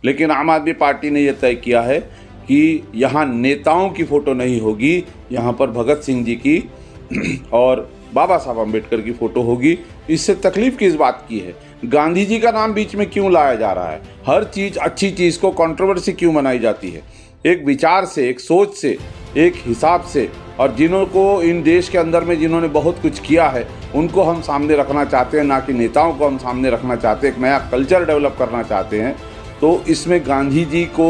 लेकिन आम आदमी पार्टी ने यह तय किया है कि यहाँ नेताओं की फ़ोटो नहीं होगी, यहाँ पर भगत सिंह जी की और बाबा साहब अम्बेडकर की फ़ोटो होगी। इससे तकलीफ़ किस बात की है? गांधी जी का नाम बीच में क्यों लाया जा रहा है? हर चीज़, अच्छी चीज़ को कंट्रोवर्सी क्यों बनाई जाती है? एक विचार से, एक सोच से, एक हिसाब से, और जिन्हों को इन देश के अंदर में जिन्होंने बहुत कुछ किया है उनको हम सामने रखना चाहते हैं, ना कि नेताओं को हम सामने रखना चाहते हैं, एक नया कल्चर डेवलप करना चाहते हैं। तो इसमें गांधी जी को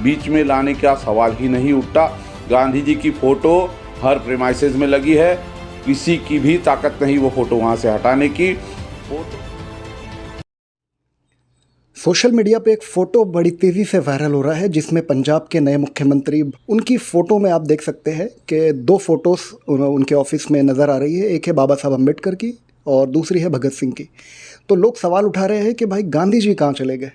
बीच में लाने का सवाल ही नहीं उठता। गांधी जी की फ़ोटो हर प्रेमाइसेस में लगी है, किसी की भी ताकत नहीं वो फ़ोटो वहाँ से हटाने की। सोशल मीडिया पे एक फ़ोटो बड़ी तेज़ी से वायरल हो रहा है जिसमें पंजाब के नए मुख्यमंत्री, उनकी फ़ोटो में आप देख सकते हैं कि दो फ़ोटोज़ उनके ऑफिस में नज़र आ रही है। एक है बाबा साहब अम्बेडकर की और दूसरी है भगत सिंह की। तो लोग सवाल उठा रहे हैं कि भाई गांधी जी कहाँ चले गए।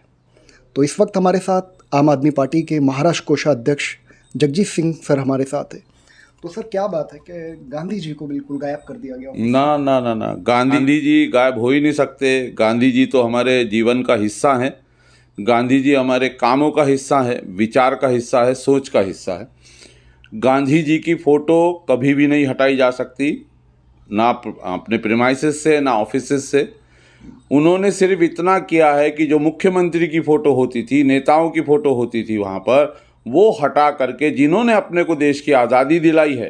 तो इस वक्त हमारे साथ आम आदमी पार्टी के महाराष्ट्र कोषाध्यक्ष जगजीत सिंह सर हमारे साथ है। तो सर क्या बात है कि गांधी जी को बिल्कुल गायब कर दिया गया? ना ना ना ना, गांधी जी गायब हो ही नहीं सकते। गांधी जी तो हमारे जीवन का हिस्सा हैं। गांधी जी हमारे कामों का हिस्सा है, विचार का हिस्सा है, सोच का हिस्सा है। गांधी जी की फ़ोटो कभी भी नहीं हटाई जा सकती, ना अपने प्रेमाइसेस से, ना ऑफिसेस से। उन्होंने सिर्फ इतना किया है कि जो मुख्यमंत्री की फ़ोटो होती थी, नेताओं की फ़ोटो होती थी वहाँ पर, वो हटा करके जिन्होंने अपने को देश की आज़ादी दिलाई है,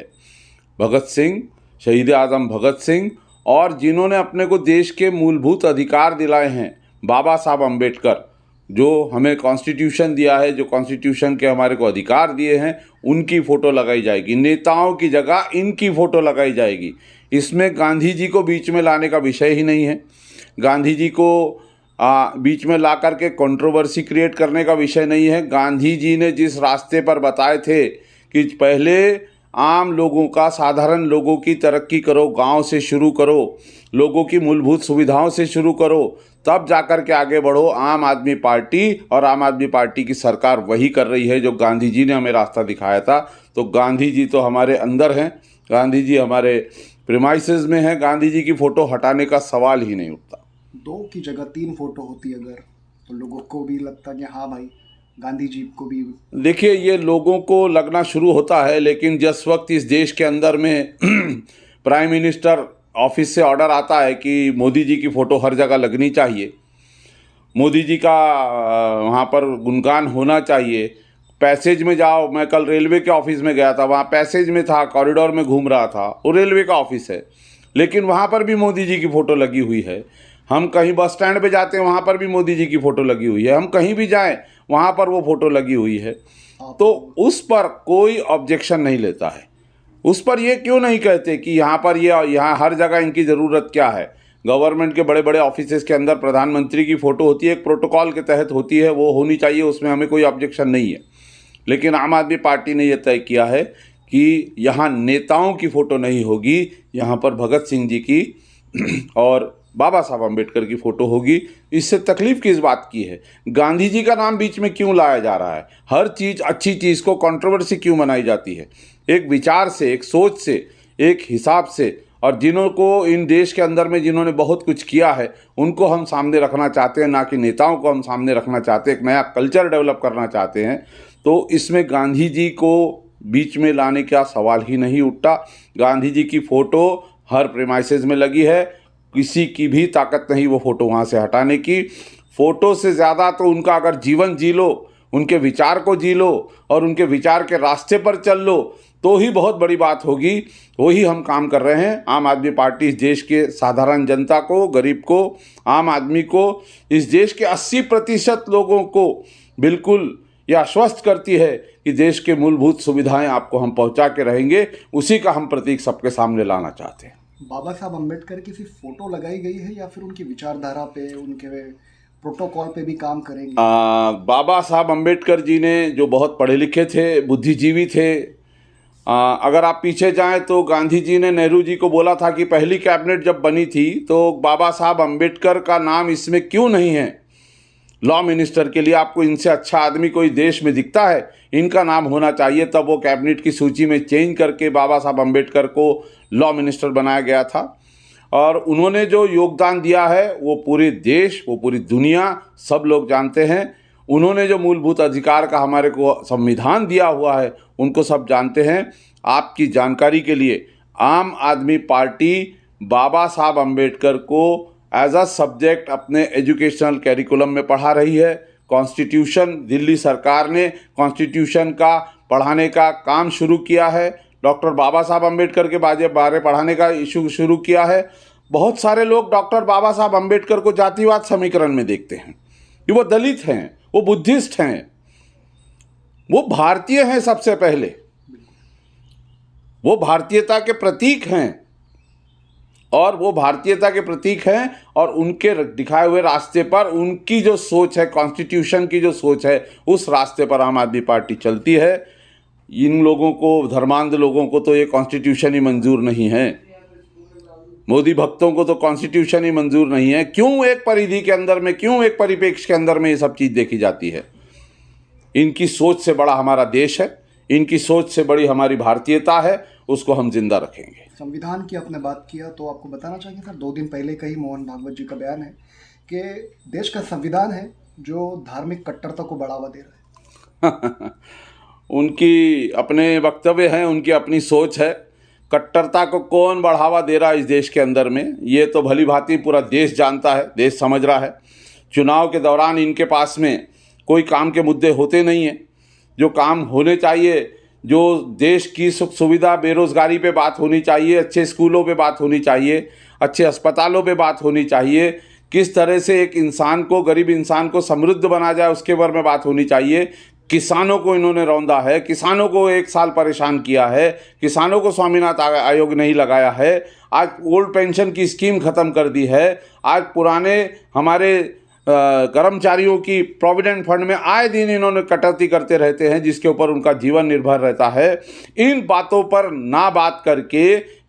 भगत सिंह, शहीद आज़म भगत सिंह, और जिन्होंने अपने को देश के मूलभूत अधिकार दिलाए हैं, बाबा साहब अम्बेडकर, जो हमें कॉन्स्टिट्यूशन दिया है, जो कॉन्स्टिट्यूशन के हमारे को अधिकार दिए हैं, उनकी फ़ोटो लगाई जाएगी। नेताओं की जगह इनकी फ़ोटो लगाई जाएगी। इसमें गांधी जी को बीच में लाने का विषय ही नहीं है। गांधी जी को बीच में ला करके कंट्रोवर्सी क्रिएट करने का विषय नहीं है। गांधी जी ने जिस रास्ते पर बताए थे कि पहले आम लोगों का, साधारण लोगों की तरक्की करो, गांव से शुरू करो, लोगों की मूलभूत सुविधाओं से शुरू करो, तब जाकर के आगे बढ़ो। आम आदमी पार्टी और आम आदमी पार्टी की सरकार वही कर रही है जो गांधी जी ने हमें रास्ता दिखाया था। तो गांधी जी तो हमारे अंदर हैं, गांधी जी हमारे प्रेमाइसेस में हैं। गांधी जी की फ़ोटो हटाने का सवाल ही नहीं उठता। 2 की जगह 3 फ़ोटो होती अगर, तो लोगों को भी लगता कि हाँ भाई गांधी जी को भी। देखिए, ये लोगों को लगना शुरू होता है, लेकिन जिस वक्त इस देश के अंदर में प्राइम मिनिस्टर ऑफिस से ऑर्डर आता है कि मोदी जी की फ़ोटो हर जगह लगनी चाहिए, मोदी जी का वहाँ पर गुणगान होना चाहिए, पैसेज में जाओ। मैं कल रेलवे के ऑफिस में गया था, वहाँ पैसेज में था, कॉरिडोर में घूम रहा था, वो रेलवे का ऑफिस है, लेकिन वहाँ पर भी मोदी जी की फ़ोटो लगी हुई है। हम कहीं बस स्टैंड पे जाते हैं, वहाँ पर भी मोदी जी की फ़ोटो लगी हुई है। हम कहीं भी जाएं, वहाँ पर वो फ़ोटो लगी हुई है। तो उस पर कोई ऑब्जेक्शन नहीं लेता है। उस पर ये क्यों नहीं कहते कि यहाँ पर यहाँ हर जगह इनकी ज़रूरत क्या है? गवर्नमेंट के बड़े बड़े ऑफिसेस के अंदर प्रधानमंत्री की फ़ोटो होती है, एक प्रोटोकॉल के तहत होती है, वो होनी चाहिए, उसमें हमें कोई ऑब्जेक्शन नहीं है। लेकिन आम आदमी पार्टी ने यह तय किया है कि यहाँ नेताओं की फ़ोटो नहीं होगी, यहाँ पर भगत सिंह जी की और बाबा साहब अम्बेडकर की फ़ोटो होगी। इससे तकलीफ़ किस बात की है? गांधी जी का नाम बीच में क्यों लाया जा रहा है? हर चीज़, अच्छी चीज़ को कंट्रोवर्सी क्यों बनाई जाती है? एक विचार से, एक सोच से, एक हिसाब से, और जिन्हों को इन देश के अंदर में जिन्होंने बहुत कुछ किया है उनको हम सामने रखना चाहते हैं, ना कि नेताओं को हम सामने रखना चाहते हैं, एक नया कल्चर डेवलप करना चाहते हैं। तो इसमें गांधी जी को बीच में लाने का सवाल ही नहीं उठता। गांधी जी की फ़ोटो हर प्रेमाइसेस में लगी है, किसी की भी ताकत नहीं वो फ़ोटो वहाँ से हटाने की। फ़ोटो से ज़्यादा तो उनका अगर जीवन जी लो, उनके विचार को जी लो और उनके विचार के रास्ते पर चल लो, तो ही बहुत बड़ी बात होगी। वही हम काम कर रहे हैं। आम आदमी पार्टी इस देश के साधारण जनता को, गरीब को, आम आदमी को, इस देश के 80% लोगों को बिल्कुल यह आश्वस्त करती है कि देश के मूलभूत सुविधाएं आपको हम पहुंचा के रहेंगे। उसी का हम प्रतीक सबके सामने लाना चाहते हैं। बाबा साहब अम्बेडकर की सिर्फ फ़ोटो लगाई गई है या फिर उनकी विचारधारा पे, उनके प्रोटोकॉल पे भी काम करेंगे? बाबा साहब अम्बेडकर जी ने जो बहुत पढ़े लिखे थे, बुद्धिजीवी थे। अगर आप पीछे जाएं तो गांधी जी ने नेहरू जी को बोला था कि पहली कैबिनेट जब बनी थी तो बाबा साहब अम्बेडकर का नाम इसमें क्यों नहीं है लॉ मिनिस्टर के लिए? आपको इनसे अच्छा आदमी कोई देश में दिखता है? इनका नाम होना चाहिए। तब वो कैबिनेट की सूची में चेंज करके बाबा साहब अम्बेडकर को लॉ मिनिस्टर बनाया गया था। और उन्होंने जो योगदान दिया है वो पूरे देश, वो पूरी दुनिया, सब लोग जानते हैं। उन्होंने जो मूलभूत अधिकार का हमारे को संविधान दिया हुआ है उनको सब जानते हैं। आपकी जानकारी के लिए आम आदमी पार्टी बाबा साहब अम्बेडकर को एज अ सब्जेक्ट अपने एजुकेशनल कैरिकुलम में पढ़ा रही है। कॉन्स्टिट्यूशन, दिल्ली सरकार ने कॉन्स्टिट्यूशन का पढ़ाने का काम शुरू किया है। डॉक्टर बाबा साहब अम्बेडकर के बारे पढ़ाने का इशू शुरू किया है। बहुत सारे लोग डॉक्टर बाबा साहब अम्बेडकर को जातिवाद समीकरण में देखते हैं कि वो दलित हैं, वो बुद्धिस्ट हैं, वो भारतीय हैं। सबसे पहले वो भारतीयता के प्रतीक हैं और वो भारतीयता के प्रतीक हैं और उनके दिखाए हुए रास्ते पर उनकी जो सोच है, कॉन्स्टिट्यूशन की जो सोच है, उस रास्ते पर आम आदमी पार्टी चलती है। इन लोगों को, धर्मांध लोगों को तो ये कॉन्स्टिट्यूशन ही मंजूर नहीं है। मोदी भक्तों को तो कॉन्स्टिट्यूशन ही मंजूर नहीं है। क्यों एक परिधि के अंदर में, क्यों एक परिप्रेक्ष्य के अंदर में ये सब चीज़ देखी जाती है? इनकी सोच से बड़ा हमारा देश है, इनकी सोच से बड़ी हमारी भारतीयता है, उसको हम जिंदा रखेंगे। संविधान की आपने बात किया तो आपको बताना चाहिए सर, 2 दिन पहले का ही मोहन भागवत जी का बयान है कि देश का संविधान है जो धार्मिक कट्टरता को बढ़ावा दे रहा है। उनकी अपने वक्तव्य हैं, उनकी अपनी सोच है। कट्टरता को कौन बढ़ावा दे रहा है इस देश के अंदर में, ये तो भली भांति पूरा देश जानता है, देश समझ रहा है। चुनाव के दौरान इनके पास में कोई काम के मुद्दे होते नहीं हैं। जो काम होने चाहिए, जो देश की सुख सुविधा, बेरोज़गारी पे बात होनी चाहिए, अच्छे स्कूलों पे बात होनी चाहिए, अच्छे अस्पतालों पे बात होनी चाहिए, किस तरह से एक इंसान को, गरीब इंसान को समृद्ध बना जाए उसके बारे में बात होनी चाहिए। किसानों को इन्होंने रौंदा है, किसानों को 1 साल परेशान किया है, किसानों को स्वामीनाथन आयोग नहीं लगाया है। आज ओल्ड पेंशन की स्कीम ख़त्म कर दी है। आज पुराने हमारे कर्मचारियों की प्रोविडेंट फंड में आए दिन इन्होंने कटौती करते रहते हैं, जिसके ऊपर उनका जीवन निर्भर रहता है। इन बातों पर ना बात करके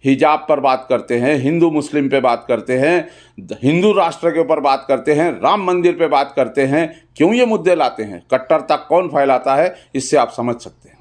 हिजाब पर बात करते हैं, हिंदू मुस्लिम पे बात करते हैं, हिंदू राष्ट्र के ऊपर बात करते हैं, राम मंदिर पे बात करते हैं। क्यों ये मुद्दे लाते हैं? कट्टरता कौन फैलाता है, इससे आप समझ सकते हैं।